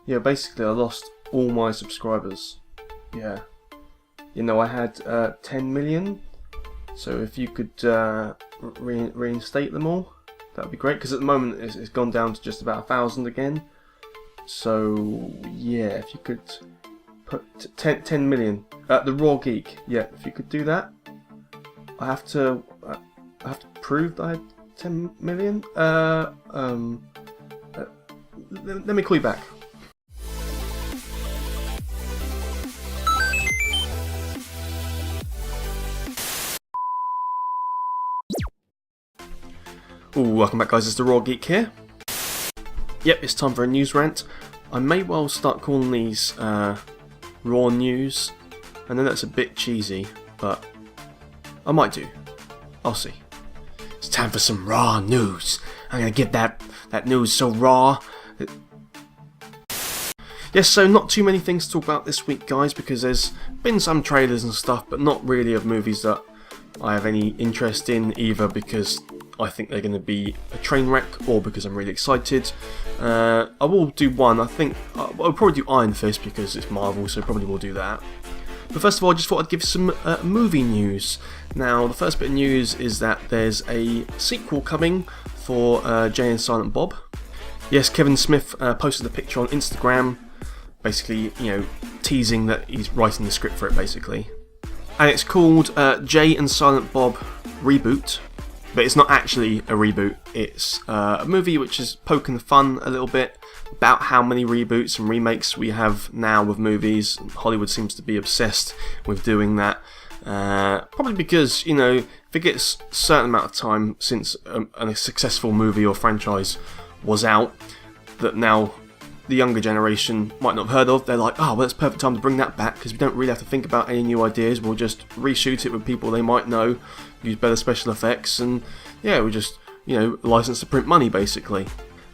Yeah, basically I lost all my subscribers. Yeah. You know, I had 10 million, so if you could reinstate them all, that would be great, because at the moment it's gone down to just about 1,000 again. So yeah, if you could put 10 million. The Raw Geek, yeah, if you could do that. I have to prove that I had 10 million. Let me call you back. Ooh, welcome back guys, it's the Raw Geek here. Yep, it's time for a news rant. I may well start calling these Raw News. I know that's a bit cheesy, but I might do. I'll see. It's time for some raw news. I'm gonna give that news so raw. Yes, so not too many things to talk about this week, guys, because there's been some trailers and stuff, but not really of movies that I have any interest in, either because I think they're going to be a train wreck or because I'm really excited. I will do one. I think I'll probably do Iron Fist because it's Marvel, so probably will do that. But first of all, I just thought I'd give some movie news. Now, the first bit of news is that there's a sequel coming for Jay and Silent Bob. Yes, Kevin Smith posted a picture on Instagram, basically, you know, teasing that he's writing the script for it, basically. And it's called Jay and Silent Bob Reboot. But it's not actually a reboot, it's a movie which is poking the fun a little bit about how many reboots and remakes we have now with movies. Hollywood seems to be obsessed with doing that. Probably because, you know, if it gets a certain amount of time since a successful movie or franchise was out, that now the younger generation might not have heard of, they're like, oh, well, it's perfect time to bring that back because we don't really have to think about any new ideas, we'll just reshoot it with people they might know, use better special effects, and yeah, we just, you know, license to print money, basically.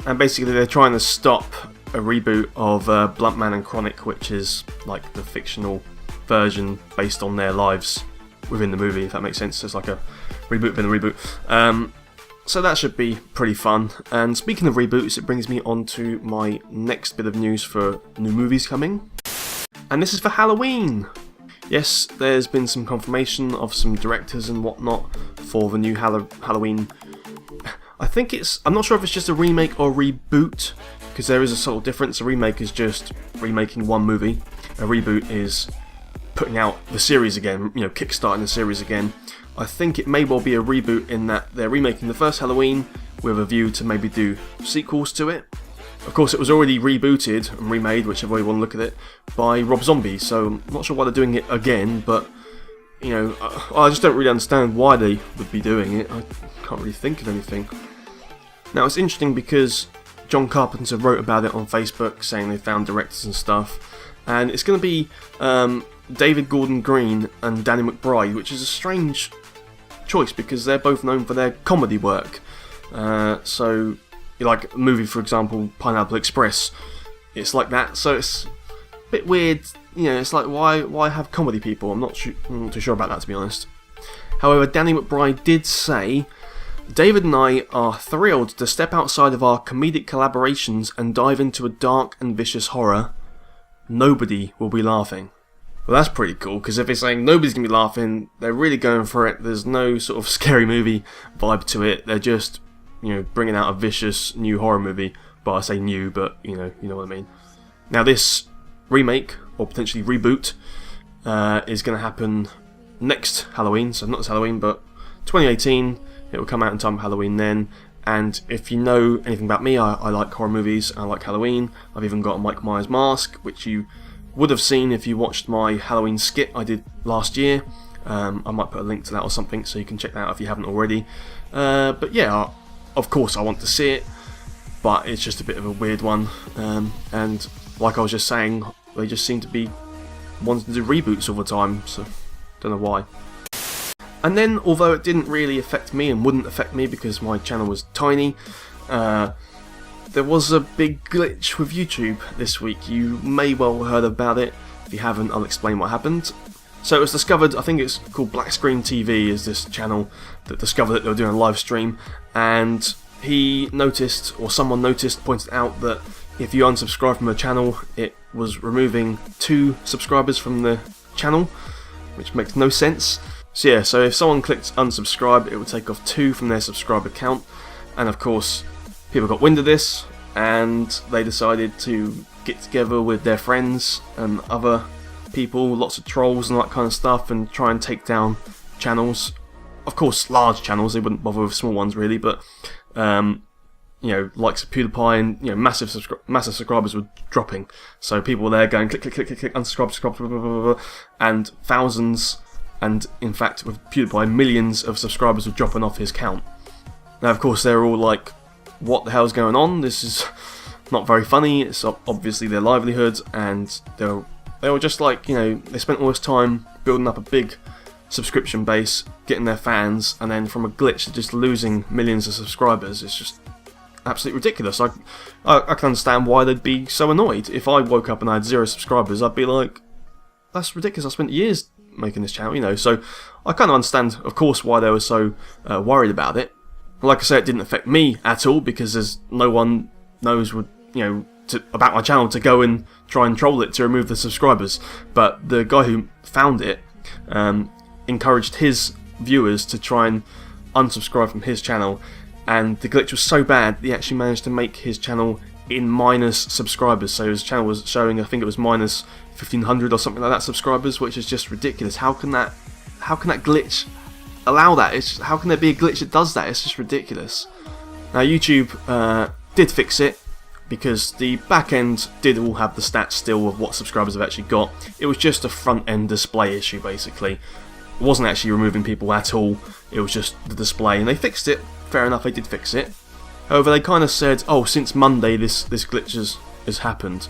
And basically they're trying to stop a reboot of Bluntman and Chronic, which is like the fictional version based on their lives within the movie, if that makes sense. It's like a reboot within a reboot. So that should be pretty fun. And speaking of reboots, it brings me on to my next bit of news for new movies coming. And this is for Halloween! Yes, there's been some confirmation of some directors and whatnot for the new Halloween. I'm not sure if it's just a remake or reboot, because there is a subtle difference. A remake is just remaking one movie. A reboot is putting out the series again, you know, kickstarting the series again. I think it may well be a reboot in that they're remaking the first Halloween with a view to maybe do sequels to it. Of course, it was already rebooted and remade, whichever way you want to look at it, by Rob Zombie, so I'm not sure why they're doing it again, but, you know, I just don't really understand why they would be doing it. I can't really think of anything. Now, it's interesting because John Carpenter wrote about it on Facebook, saying they found directors and stuff, and it's going to be David Gordon Green and Danny McBride, which is a strange choice because they're both known for their comedy work. So, like a movie, for example, Pineapple Express, it's like that. So it's a bit weird, you know. It's like why have comedy people? I'm not too sure about that, to be honest. However, Danny McBride did say, David and I are thrilled to step outside of our comedic collaborations and dive into a dark and vicious horror. Nobody will be laughing. Well, that's pretty cool, because if they're saying nobody's going to be laughing, they're really going for it. There's no sort of scary movie vibe to it. They're just, you know, bringing out a vicious new horror movie. But I say new, but, you know what I mean. Now, this remake, or potentially reboot, is going to happen next Halloween. So not this Halloween, but 2018. It will come out in time for Halloween then. And if you know anything about me, I like horror movies, I like Halloween. I've even got a Mike Myers mask, which you would have seen if you watched my Halloween skit I did last year. I might put a link to that or something so you can check that out if you haven't already. But yeah, of course I want to see it, but it's just a bit of a weird one. And like I was just saying, they just seem to be wanting to do reboots all the time, so don't know why. And then, although it didn't really affect me and wouldn't affect me because my channel was tiny, there was a big glitch with YouTube this week. You may well have heard about it. If you haven't, I'll explain what happened. So it was discovered, I think it's called Black Screen TV, is this channel that discovered that they were doing a live stream, and he noticed, or someone noticed, pointed out that if you unsubscribe from a channel, it was removing 2 subscribers from the channel, which makes no sense. So yeah, so if someone clicked unsubscribe, it would take off 2 from their subscriber count, and of course people got wind of this and they decided to get together with their friends and other people, lots of trolls and all that kind of stuff, and try and take down channels. Of course, large channels, they wouldn't bother with small ones really, but you know, likes of PewDiePie, and you know, massive subscribers were dropping. So people were there going click, click, click, click, click, unsubscribe, subscribe, blah, blah, blah, blah, and thousands, and in fact with PewDiePie, millions of subscribers were dropping off his count. Now, of course, they're all like, "What the hell's going on? This is not very funny." It's obviously their livelihoods, and they were just like, you know, they spent all this time building up a big subscription base, getting their fans, and then from a glitch, they're just losing millions of subscribers. It's just absolutely ridiculous. I can understand why they'd be so annoyed. If I woke up and I had 0 subscribers, I'd be like, that's ridiculous. I spent years making this channel, you know. So I kind of understand, of course, why they were so worried about it. Like I say, it didn't affect me at all, because there's no one knows what, you know, about my channel to go and try and troll it to remove the subscribers. But the guy who found it encouraged his viewers to try and unsubscribe from his channel, and the glitch was so bad that he actually managed to make his channel in minus subscribers. So his channel was showing, I think it was minus 1,500 or something like that subscribers, which is just ridiculous. How can that glitch allow that? How can there be a glitch that does that? It's just ridiculous. Now YouTube did fix it, because the back end did all have the stats still of what subscribers have actually got. It was just a front end display issue basically. It wasn't actually removing people at all, it was just the display, and they fixed it. Fair enough, they did fix it. However, they kind of said, oh, since Monday this glitch has happened.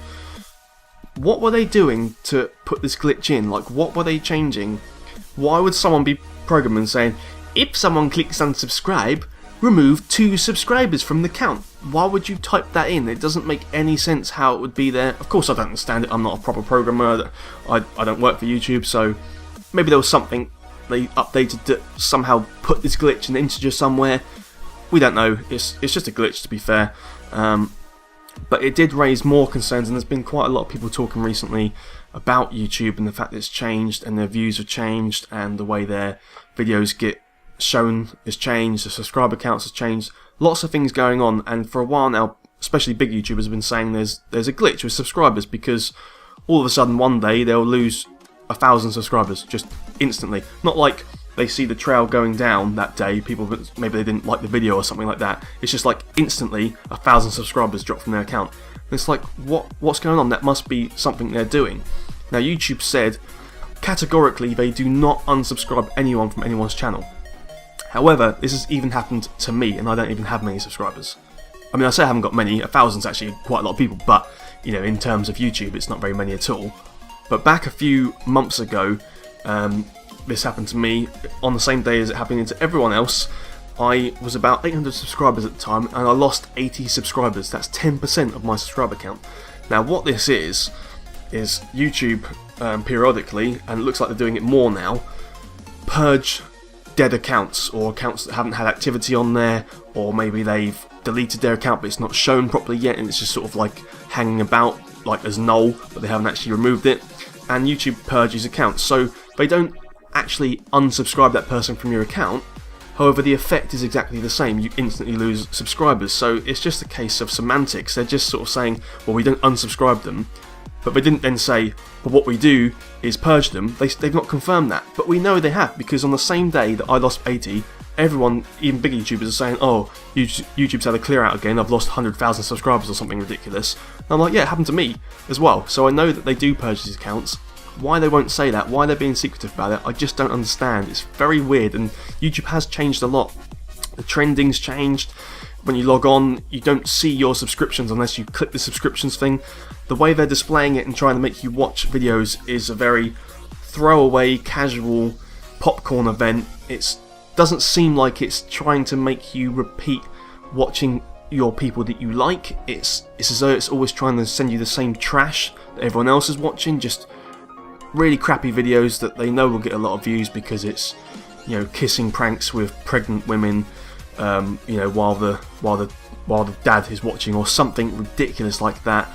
What were they doing to put this glitch in? Like, what were they changing? Why would someone be programming saying, if someone clicks unsubscribe, remove 2 subscribers from the count? Why would you type that in? It doesn't make any sense how it would be there. Of course I don't understand it, I'm not a proper programmer, I don't work for YouTube, so maybe there was something they updated that somehow put this glitch in the integer somewhere. We don't know, it's just a glitch, to be fair. But it did raise more concerns, and there's been quite a lot of people talking recently about YouTube and the fact that it's changed, and their views have changed, and the way their videos get shown has changed, the subscriber counts has changed, lots of things going on. And for a while now, especially big YouTubers have been saying there's a glitch with subscribers, because all of a sudden one day they'll lose 1,000 subscribers just instantly. Not like they see the trail going down that day, people maybe they didn't like the video or something like that. It's just like instantly 1,000 subscribers drop from their account. And it's like, what's going on? That must be something they're doing. Now YouTube said categorically they do not unsubscribe anyone from anyone's channel. However, this has even happened to me, and I don't even have many subscribers. I mean, I say I haven't got many, 1,000's actually quite a lot of people, but you know, in terms of YouTube, it's not very many at all. But back a few months ago, this happened to me on the same day as it happened to everyone else. I was about 800 subscribers at the time, and I lost 80 subscribers. That's 10% of my subscriber count. Now, what this is YouTube periodically, and it looks like they're doing it more now, purge dead accounts, or accounts that haven't had activity on there, or maybe they've deleted their account but it's not shown properly yet, and it's just sort of like hanging about like as null, but they haven't actually removed it. And YouTube purges accounts, so they don't actually unsubscribe that person from your account. However, the effect is exactly the same. You instantly lose subscribers. So it's just a case of semantics. They're just sort of saying, well, we don't unsubscribe them, but they didn't then say, well, what we do is purge them. They've not confirmed that, but we know they have, because on the same day that I lost 80, everyone, even big YouTubers, are saying, oh, YouTube's had a clear out again, I've lost 100,000 subscribers or something ridiculous. And I'm like, yeah, it happened to me as well. So I know that they do purge these accounts. Why they won't say that, why they're being secretive about it, I just don't understand. It's very weird, and YouTube has changed a lot. The trending's changed. When you log on, you don't see your subscriptions unless you click the subscriptions thing. The way they're displaying it and trying to make you watch videos is a very throwaway, casual, popcorn event. It doesn't seem like it's trying to make you repeat watching your people that you like. It's as though it's always trying to send you the same trash that everyone else is watching, just really crappy videos that they know will get a lot of views because it's, you know, kissing pranks with pregnant women, you know, while the while the dad is watching, or something ridiculous like that.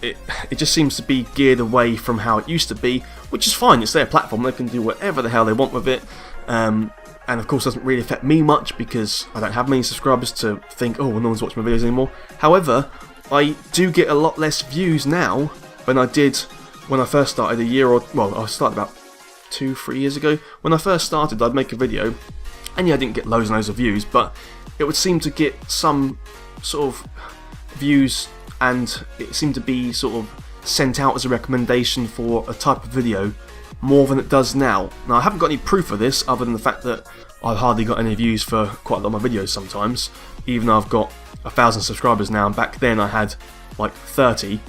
It just seems to be geared away from how it used to be, which is fine. It's their platform, they can do whatever the hell they want with it, and of course doesn't really affect me much because I don't have many subscribers to think, oh, well, no one's watching my videos anymore. However, I do get a lot less views now than I did when I first started I started about 2-3 years ago. When I first started, I'd make a video, and yeah, I didn't get loads and loads of views, but it would seem to get some sort of views, and it seemed to be sort of sent out as a recommendation for a type of video more than it does now. Now, I haven't got any proof of this other than the fact that I've hardly got any views for quite a lot of my videos sometimes, even though I've got 1,000 subscribers now, and back then I had like 30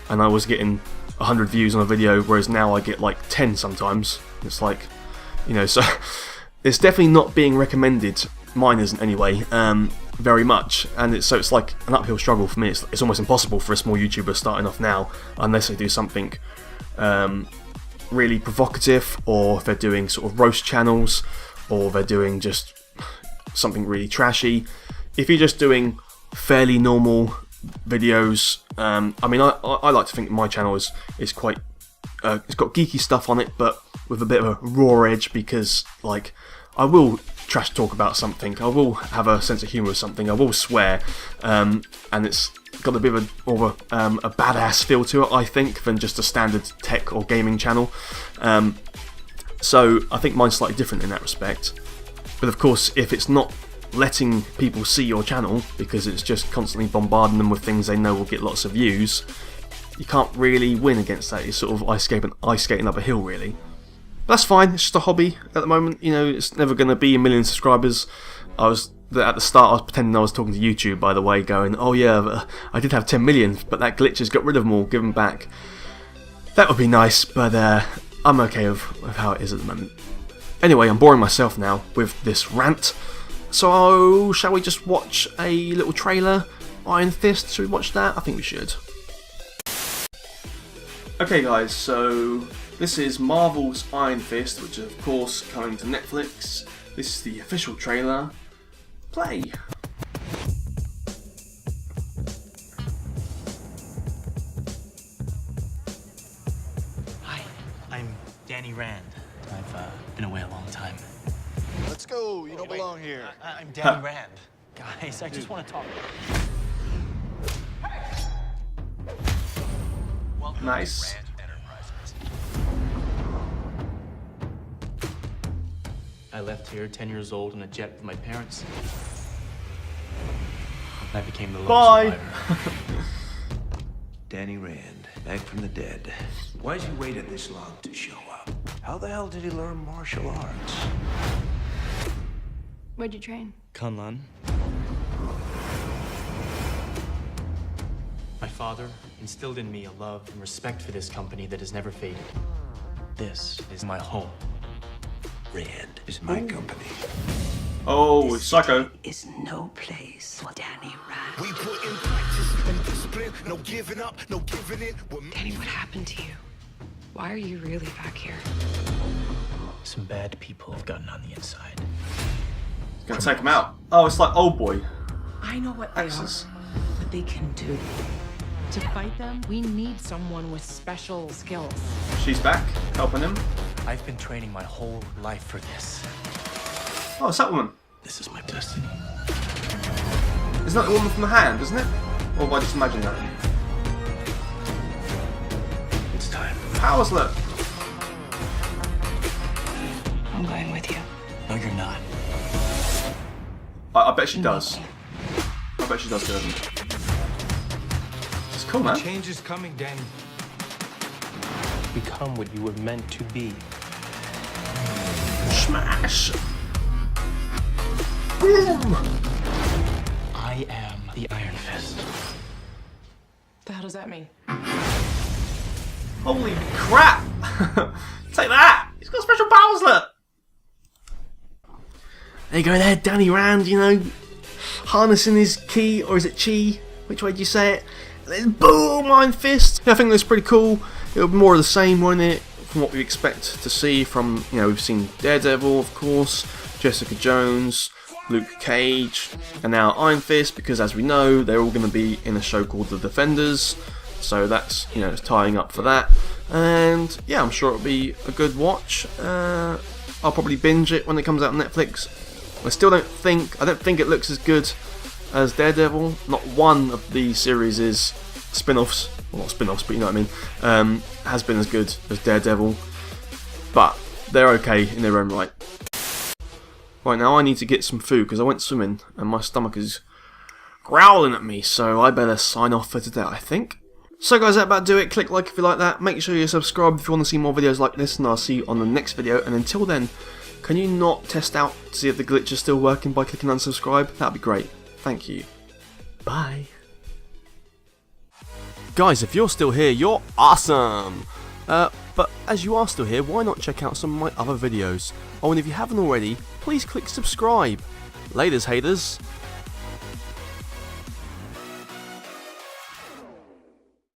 and I was getting 100 views on a video, whereas now I get like 10 sometimes. It's like, you know, so it's definitely not being recommended. Mine isn't anyway, very much, and it's like an uphill struggle for me. It's almost impossible for a small YouTuber starting off now, unless they do something really provocative, or if they're doing sort of roast channels, or they're doing just something really trashy. If you're just doing fairly normal videos, I mean, I like to think my channel is quite, it's got geeky stuff on it, but with a bit of a raw edge, because like I will trash talk about something, I will have a sense of humour or something, I will swear, and it's got a bit of a badass feel to it, I think, than just a standard tech or gaming channel. So I think mine's slightly different in that respect. But of course, if it's not letting people see your channel because it's just constantly bombarding them with things they know will get lots of views, you can't really win against that. It's sort of ice skating up a hill, really. That's fine, it's just a hobby at the moment, you know, it's never going to be 1 million subscribers. At the start I was pretending I was talking to YouTube, by the way, going, oh yeah, I did have 10 million, but that glitch has got rid of them all, give them back. That would be nice, but I'm okay with how it is at the moment. Anyway, I'm boring myself now with this rant, so shall we just watch a little trailer? Iron Fist, should we watch that? I think we should. Okay guys, so this is Marvel's Iron Fist, which is of course coming to Netflix. This is the official trailer. Play! Hi, I'm Danny Rand. I've been away a long time. Let's go, you don't belong here. I'm Danny Rand. Guys, I just want to talk. Welcome Nice. to Rand Enterprises. I left here 10 years old in a jet with my parents. I became the lone Bye! survivor. Danny Rand, back from the dead. Why'd you wait this long to show up? How the hell did he learn martial arts? Where'd you train? Kunlun. My father instilled in me a love and respect for this company that has never faded. This is my home. Rand is my company. Oh, it's Psycho. Is no place for Danny Rand. We put in practice and discipline, no giving up, no giving in. Danny, what happened to you? Why are you really back here? Some bad people have gotten on the inside. Gonna take him out. Oh, it's like Old Boy. I know what they Axis. are, what they can do. To fight them, we need someone with special skills. She's back, helping him. I've been training my whole life for this. Oh, it's that woman. This is my destiny. Isn't that the woman from the hand, isn't it? Or have I just imagined that? It's time. Powers, look. I'm going with you. No, you're not. I bet she does. I bet she does go with him. It's cool, man. Change is coming, Danny. Become what you were meant to be. Smash! Boom! I am the Iron Fist. The hell does that mean? Holy crap! Take that! He's got special powers, look! There you go there, Danny Rand, you know, harnessing his ki, or is it chi? Which way do you say it? And then boom, Iron Fist! I think that's pretty cool. It'll be more of the same, won't it? From what we expect to see from, you know, we've seen Daredevil, of course, Jessica Jones, Luke Cage, and now Iron Fist, because as we know, they're all going to be in a show called The Defenders, so that's, you know, it's tying up for that. And yeah, I'm sure it'll be a good watch. I'll probably binge it when it comes out on Netflix. I don't think it looks as good as Daredevil. Not one of the series' spin-offs, well, not spin-offs, but you know what I mean, has been as good as Daredevil, but they're okay in their own right. Right, now I need to get some food because I went swimming and my stomach is growling at me, so I better sign off for today, I think. So guys, that about do it. Click like if you like that. Make sure you subscribe if you want to see more videos like this, and I'll see you on the next video. And until then, can you not test out to see if the glitch is still working by clicking unsubscribe? That'd be great. Thank you. Bye. Guys, if you're still here, you're awesome! But as you are still here, why not check out some of my other videos? Oh, and if you haven't already, please click subscribe. Laters, haters.